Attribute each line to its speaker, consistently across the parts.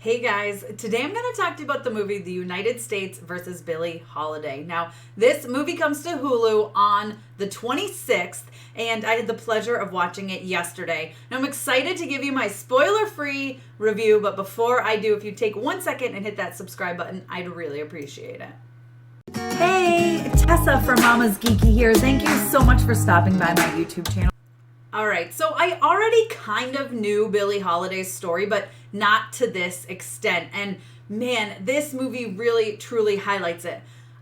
Speaker 1: Hey guys, today I'm going to talk to you about the movie The United States versus Billie Holiday. Now, this movie comes to Hulu on the 26th, and I had the pleasure of watching it yesterday. Now, I'm excited to give you my spoiler-free review, but before I do, if you take 1 second and hit that subscribe button, I'd really appreciate it. Hey, Tessa from Mama's Geeky here. Thank you so much for stopping by my YouTube channel. All right, so I already kind of knew Billie Holiday's story, but not to this extent. And man, this movie really, truly highlights it.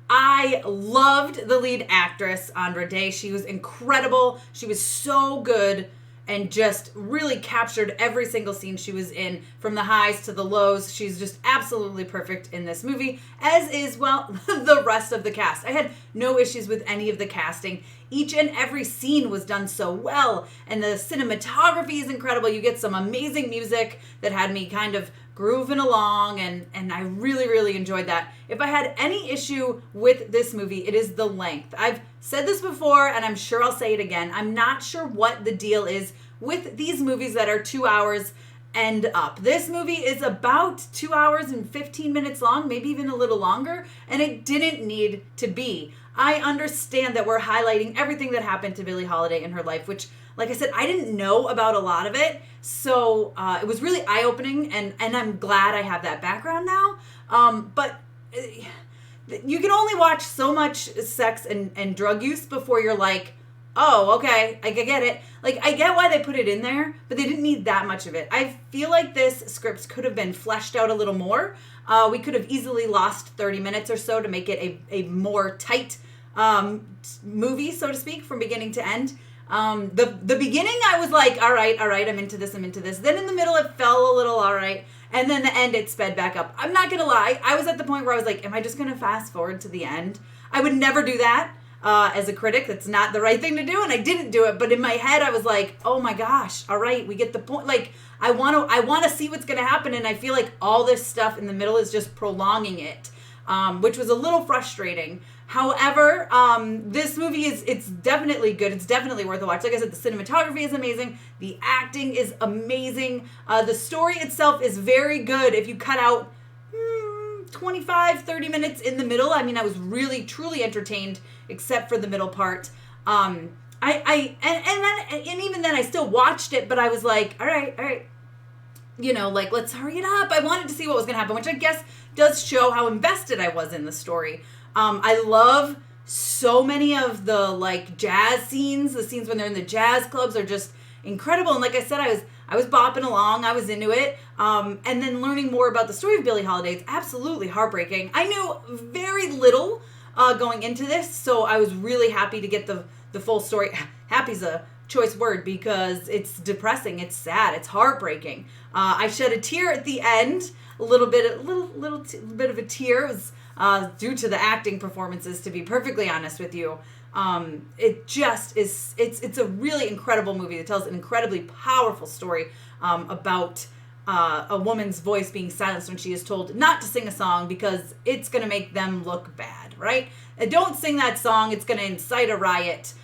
Speaker 1: I loved the lead actress, Andra Day. She was incredible. She was so good and just really captured every single scene she was in, from the highs to the lows. She's just absolutely perfect in this movie, as is, well, the rest of the cast. I had no issues with any of the casting. Each and every scene was done so well, and the cinematography is incredible. You get some amazing music that had me kind of grooving along, and I really, really enjoyed that. If I had any issue with this movie, it is the length. I've said this before, and I'm sure I'll say it again. I'm not sure what the deal is with these movies that are 2 hours and up. This movie is about 2 hours and 15 minutes long, maybe even a little longer, and it didn't need to be. I understand that we're highlighting everything that happened to Billie Holiday in her life, which, like I said, I didn't know about a lot of it, so it was really eye-opening, and I'm glad I have that background now. But you can only watch so much sex and drug use before you're like, oh, okay, I get it. Like, I get why they put it in there, but they didn't need that much of it. I feel like this script could have been fleshed out a little more. We could have easily lost 30 minutes or so to make it a more tight movie, so to speak, from beginning to end. The beginning, I was like, all right, I'm into this. Then in the middle, it fell a little all right. And then the end, it sped back up. I'm not going to lie. I was at the point where I was like, am I just going to fast forward to the end? I would never do that. As a critic, that's not the right thing to do, and I didn't do it. But in my head, I was like, "Oh my gosh! All right, we get the point. Like, I want to see what's going to happen." And I feel like all this stuff in the middle is just prolonging it, which was a little frustrating. However, this movie it's definitely good. It's definitely worth a watch. Like I said, the cinematography is amazing. The acting is amazing. The story itself is very good. If you cut out 25, 30 minutes in the middle, I mean, I was really, truly entertained, except for the middle part. And even then I still watched it, but I was like, all right, you know, like, let's hurry it up. I wanted to see what was going to happen, which I guess does show how invested I was in the story. I love so many of the, like, jazz scenes. The scenes when they're in the jazz clubs are just incredible. And like I said, I was bopping along. I was into it. And then learning more about the story of Billie Holiday, it's absolutely heartbreaking. I knew very little going into this, so I was really happy to get the full story. Happy's a choice word because it's depressing, it's sad, it's heartbreaking. I shed a tear at the end, a little bit of a tear. It was due to the acting performances, to be perfectly honest with you. It just is, it's a really incredible movie that tells an incredibly powerful story about a woman's voice being silenced when she is told not to sing a song because it's going to make them look bad, right? And don't sing that song, it's going to incite a riot,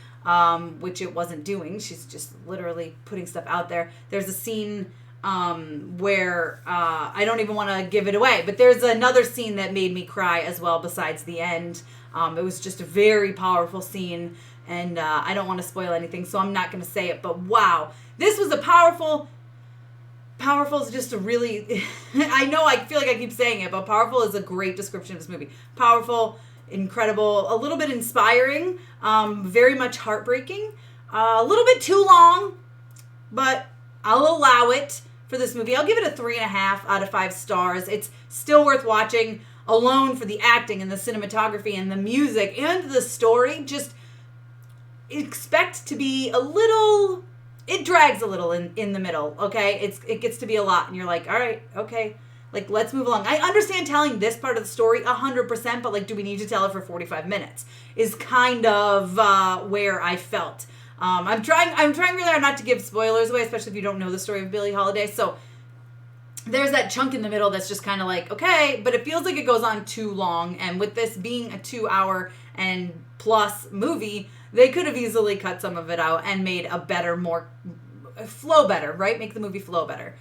Speaker 1: which it wasn't doing. She's just literally putting stuff out there. There's a scene where I don't even want to give it away, but there's another scene that made me cry as well besides the end. It was just a very powerful scene, and I don't want to spoil anything, so I'm not going to say it, but wow. This was a powerful is just a really, I know I feel like I keep saying it, but powerful is a great description of this movie. Powerful, incredible, a little bit inspiring, very much heartbreaking, a little bit too long, but I'll allow it for this movie. I'll give it a 3.5 out of 5 stars. It's still worth watching alone for the acting and the cinematography and the music and the story. Just expect to be a little, it drags a little in the middle, okay? It gets to be a lot, and you're like, all right, okay, like, let's move along. I understand telling this part of the story 100%, but, like, do we need to tell it for 45 minutes is kind of where I felt. I'm trying really hard not to give spoilers away, especially if you don't know the story of Billie Holiday, so there's that chunk in the middle that's just kind of like, okay, but it feels like it goes on too long, and with this being a 2-hour and plus movie, they could have easily cut some of it out and made a better, more flow better, right? Make the movie flow better.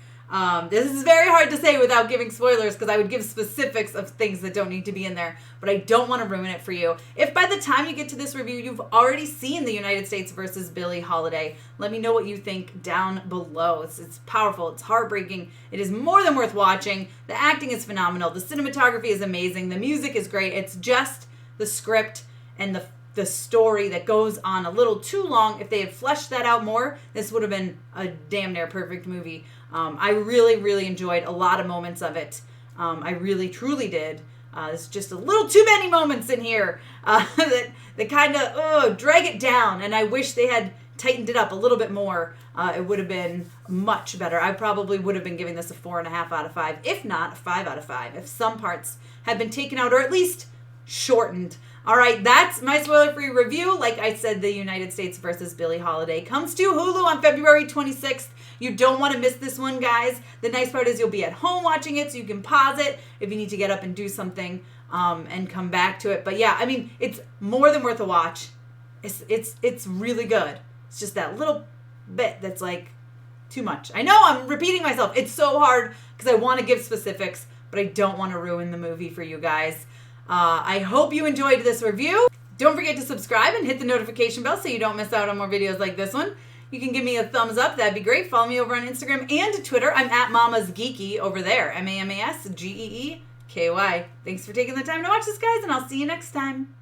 Speaker 1: This is very hard to say without giving spoilers because I would give specifics of things that don't need to be in there, but I don't want to ruin it for you. If by the time you get to this review, you've already seen The United States versus Billie Holiday, let me know what you think down below. It's powerful. It's heartbreaking. It is more than worth watching. The acting is phenomenal. The cinematography is amazing. The music is great. It's just the script and the story that goes on a little too long. If they had fleshed that out more, this would have been a damn near perfect movie. I really, really enjoyed a lot of moments of it. I really, truly did. There's just a little too many moments in here that kind of drag it down, and I wish they had tightened it up a little bit more. It would have been much better. I probably would have been giving this a 4.5 out of 5, if not a 5 out of 5, if some parts had been taken out or at least shortened. All right, that's my spoiler-free review. Like I said, The United States versus Billie Holiday comes to Hulu on February 26th. You don't want to miss this one, guys. The nice part is you'll be at home watching it, so you can pause it if you need to get up and do something and come back to it. But yeah, I mean, it's more than worth a watch. It's really good. It's just that little bit that's like too much. I know I'm repeating myself. It's so hard because I want to give specifics, but I don't want to ruin the movie for you guys. I hope you enjoyed this review. Don't forget to subscribe and hit the notification bell so you don't miss out on more videos like this one. You can give me a thumbs up. That'd be great. Follow me over on Instagram and Twitter. I'm at Mama's Geeky over there. MAMASGEEKY. Thanks for taking the time to watch this, guys, and I'll see you next time.